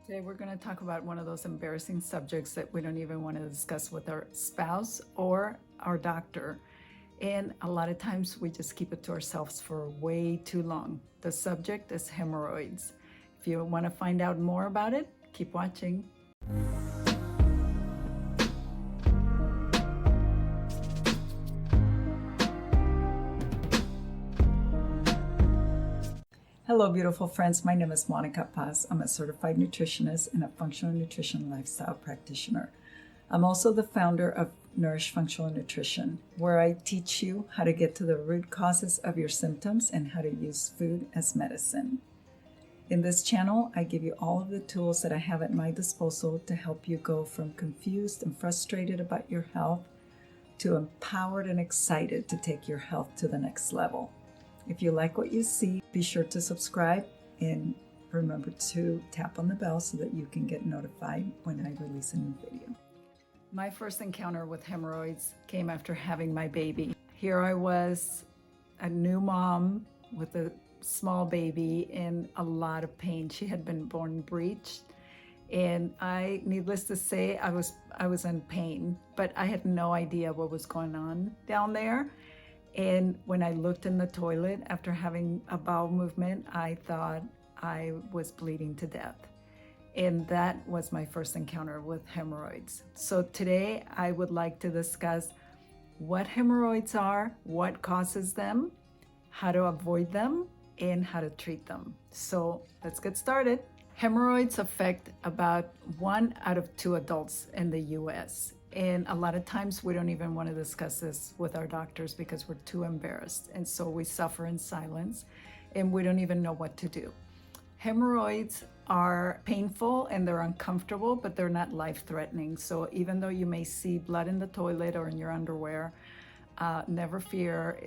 Today we're going to talk about one of those embarrassing subjects that we don't even want to discuss with our spouse or our doctor. And a lot of times we just keep it to ourselves for way too long. The subject is hemorrhoids. If you want to find out more about it, keep watching. Hello, beautiful friends. My name is 𝗕𝗢𝗦𝗘. I'm a certified nutritionist and a functional nutrition lifestyle practitioner. I'm also the founder of Nourish Functional Nutrition, where I teach you how to get to the root causes of your symptoms and how to use food as medicine. In this channel, I give you all of the tools that I have at my disposal to help you go from confused and frustrated about your health to empowered and excited to take your health to the next level. If you like what you see, be sure to subscribe and remember to tap on the bell so that you can get notified when I release a new video. My first encounter with hemorrhoids came after having my baby. Here I was, a new mom with a small baby in a lot of pain. She had been born breached, and needless to say, I was in pain, but I had no idea what was going on down there. And when I looked in the toilet after having a bowel movement, I thought I was bleeding to death. And that was my first encounter with hemorrhoids. So today I would like to discuss what hemorrhoids are, what causes them, how to avoid them, and how to treat them. So let's get started. Hemorrhoids affect about 1 out of 2 adults in the US. And a lot of times we don't even want to discuss this with our doctors because we're too embarrassed. And so we suffer in silence and we don't even know what to do. Hemorrhoids are painful and they're uncomfortable, but they're not life-threatening. So even though you may see blood in the toilet or in your underwear, never fear,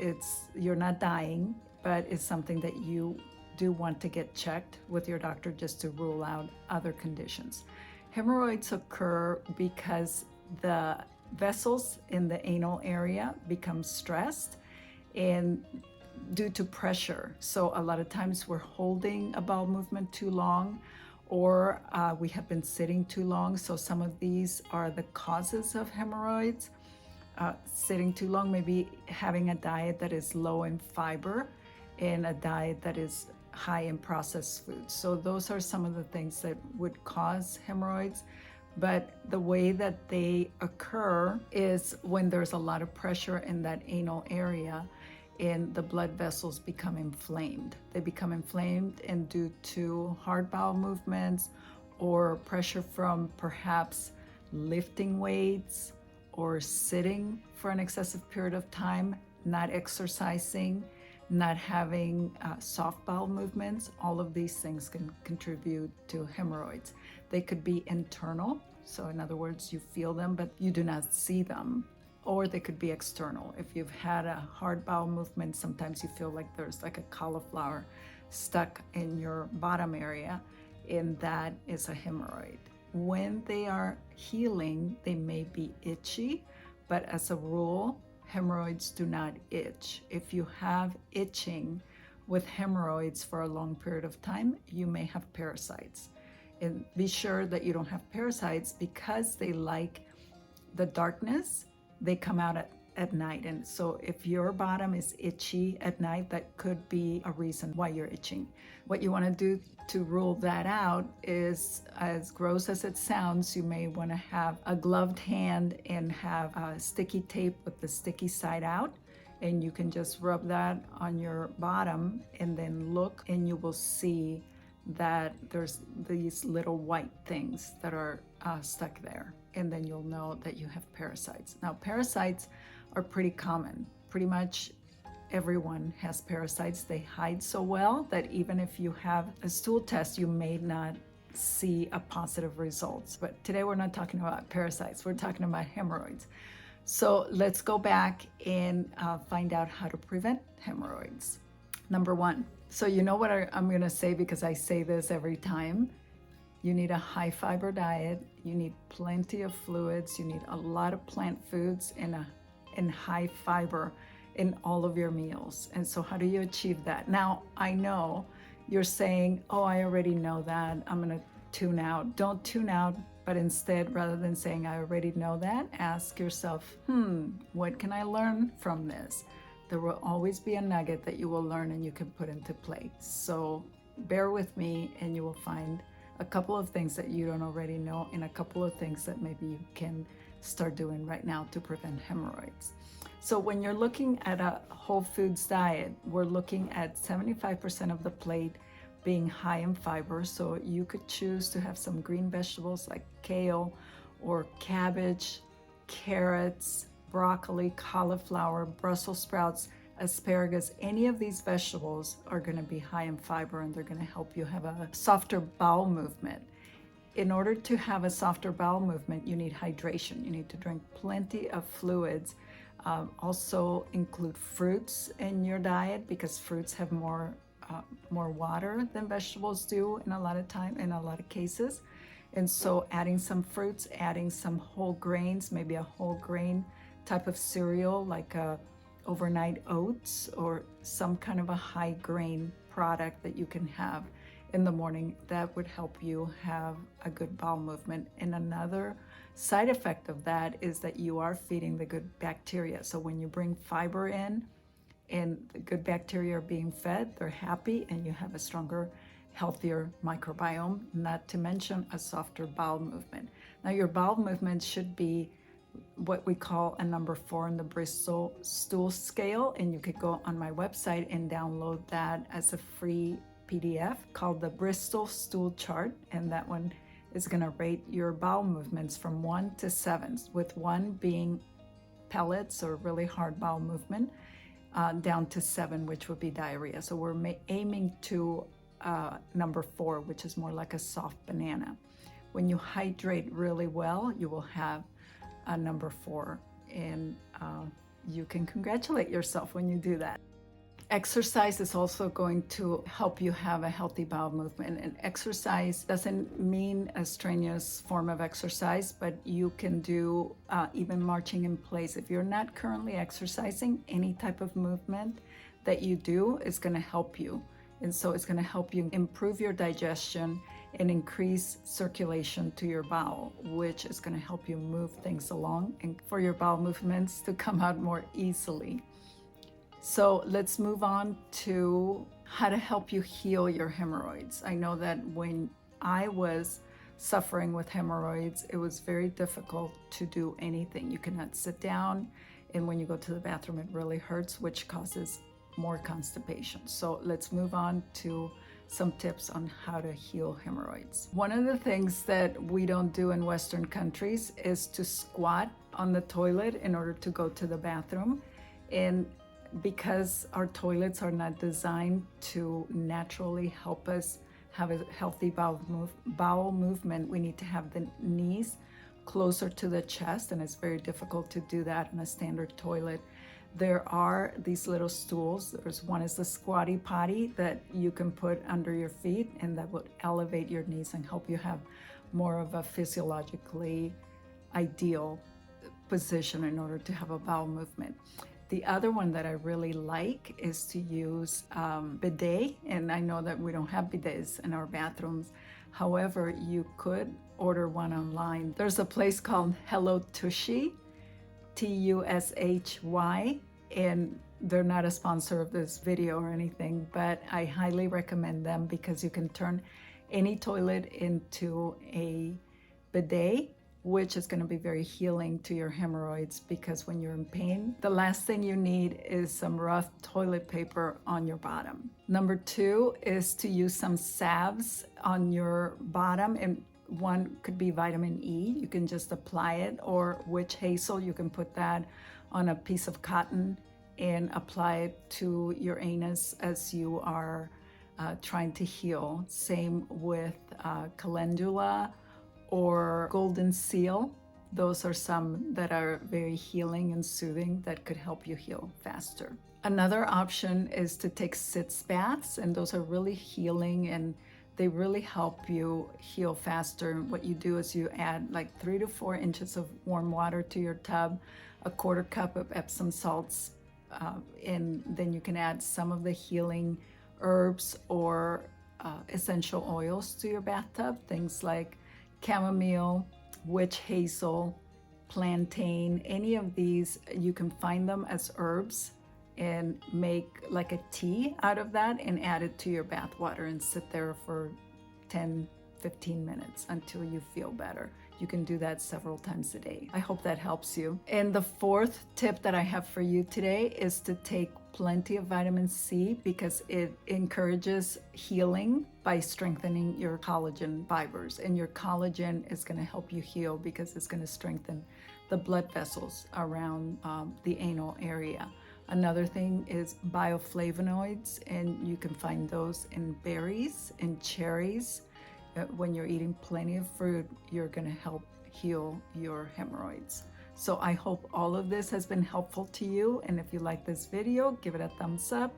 you're not dying, but it's something that you do want to get checked with your doctor just to rule out other conditions. Hemorrhoids occur because the vessels in the anal area become stressed and due to pressure. So a lot of times we're holding a bowel movement too long, or we have been sitting too long. So some of these are the causes of hemorrhoids. Sitting too long, maybe having a diet that is low in fiber and a diet that is high in processed foods. So those are some of the things that would cause hemorrhoids. But the way that they occur is when there's a lot of pressure in that anal area and the blood vessels become inflamed. They become inflamed and due to hard bowel movements or pressure from perhaps lifting weights or sitting for an excessive period of time, not exercising, not having soft bowel movements. All of these things can contribute to hemorrhoids. They could be internal, so in other words, you feel them, but you do not see them. Or they could be external. If you've had a hard bowel movement, sometimes you feel like there's like a cauliflower stuck in your bottom area, and that is a hemorrhoid. When they are healing, they may be itchy, but as a rule, hemorrhoids do not itch. If you have itching with hemorrhoids for a long period of time, you may have parasites. And be sure that you don't have parasites because they like the darkness. They come out at night. And so if your bottom is itchy at night, that could be a reason why you're itching. What you want to do to rule that out is, as gross as it sounds, you may want to have a gloved hand and have a sticky tape with the sticky side out. And you can just rub that on your bottom and then look, and you will see that there's these little white things that are stuck there. And then you'll know that you have parasites. Now, parasites are pretty common. Pretty much everyone has parasites. They hide so well that even if you have a stool test, you may not see a positive results. But today we're not talking about parasites. We're talking about hemorrhoids. So let's go back and find out how to prevent hemorrhoids. Number 1. So you know what I'm going to say because I say this every time. You need a high fiber diet. You need plenty of fluids. You need a lot of plant foods and high fiber in all of your meals. And so how do you achieve that? Now, I know you're saying, oh, I already know that. I'm going to tune out. Don't tune out, but instead, rather than saying, I already know that, ask yourself, what can I learn from this? There will always be a nugget that you will learn and you can put into play. So bear with me and you will find a couple of things that you don't already know and a couple of things that maybe you can start doing right now to prevent hemorrhoids. So when you're looking at a whole foods diet, we're looking at 75% of the plate being high in fiber. So you could choose to have some green vegetables like kale or cabbage, carrots, broccoli, cauliflower, Brussels sprouts, asparagus. Any of these vegetables are going to be high in fiber and they're going to help you have a softer bowel movement. In order to have a softer bowel movement, you need hydration. You need to drink plenty of fluids. Also include fruits in your diet because fruits have more water than vegetables do in a lot of cases. And so adding some fruits, adding some whole grains, maybe a whole grain type of cereal like overnight oats or some kind of a high grain product that you can have in the morning, that would help you have a good bowel movement. And another side effect of that is that you are feeding the good bacteria. So when you bring fiber in and the good bacteria are being fed, they're happy and you have a stronger, healthier microbiome, not to mention a softer bowel movement. Now your bowel movement should be what we call a number 4 in the Bristol stool scale, and you could go on my website and download that as a free PDF called the Bristol stool chart, and that one is going to rate your bowel movements from 1 to 7, with 1 being pellets or really hard bowel movement, down to 7, which would be diarrhea. So we're aiming to number 4, which is more like a soft banana. When you hydrate really well, you will have a number 4, and you can congratulate yourself when you do that. Exercise is also going to help you have a healthy bowel movement. And exercise doesn't mean a strenuous form of exercise, but you can do even marching in place. If you're not currently exercising, any type of movement that you do is going to help you. And so it's going to help you improve your digestion and increase circulation to your bowel, which is going to help you move things along and for your bowel movements to come out more easily. So let's move on to how to help you heal your hemorrhoids. I know that when I was suffering with hemorrhoids, it was very difficult to do anything. You cannot sit down, and when you go to the bathroom, it really hurts, which causes more constipation. So let's move on to some tips on how to heal hemorrhoids. One of the things that we don't do in Western countries is to squat on the toilet in order to go to the bathroom. And because our toilets are not designed to naturally help us have a healthy bowel movement, we need to have the knees closer to the chest, and it's very difficult to do that in a standard toilet. There are these little stools. There's one is the squatty potty that you can put under your feet, and that will elevate your knees and help you have more of a physiologically ideal position in order to have a bowel movement. The other one that I really like is to use bidet, and I know that we don't have bidets in our bathrooms. However, you could order one online. There's a place called Hello Tushy, Tushy, and they're not a sponsor of this video or anything, but I highly recommend them because you can turn any toilet into a bidet, which is going to be very healing to your hemorrhoids, because when you're in pain, the last thing you need is some rough toilet paper on your bottom. Number 2 is to use some salves on your bottom, and one could be vitamin E. You can just apply it, or witch hazel. You can put that on a piece of cotton and apply it to your anus as you are trying to heal. Same with calendula or golden seal. Those are some that are very healing and soothing that could help you heal faster. Another option is to take sitz baths, and those are really healing and they really help you heal faster. What you do is you add like 3 to 4 inches of warm water to your tub, a 1/4 cup of Epsom salts, and then you can add some of the healing herbs or essential oils to your bathtub, things like chamomile, witch hazel, plantain. Any of these, you can find them as herbs and make like a tea out of that and add it to your bath water and sit there for 10-15 minutes until you feel better. You can do that several times a day. I hope that helps you. And the fourth tip that I have for you today is to take plenty of vitamin C because it encourages healing by strengthening your collagen fibers. And your collagen is going to help you heal because it's going to strengthen the blood vessels around the anal area. Another thing is bioflavonoids, and you can find those in berries and cherries. When you're eating plenty of fruit, you're going to help heal your hemorrhoids. So I hope all of this has been helpful to you. And if you like this video, give it a thumbs up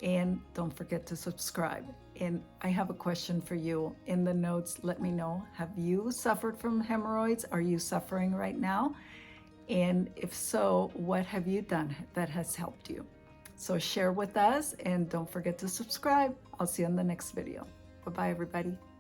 and don't forget to subscribe. And I have a question for you. In the notes, let me know, have you suffered from hemorrhoids? Are you suffering right now? And if so, what have you done that has helped you? So share with us and don't forget to subscribe. I'll see you in the next video. Bye-bye, everybody.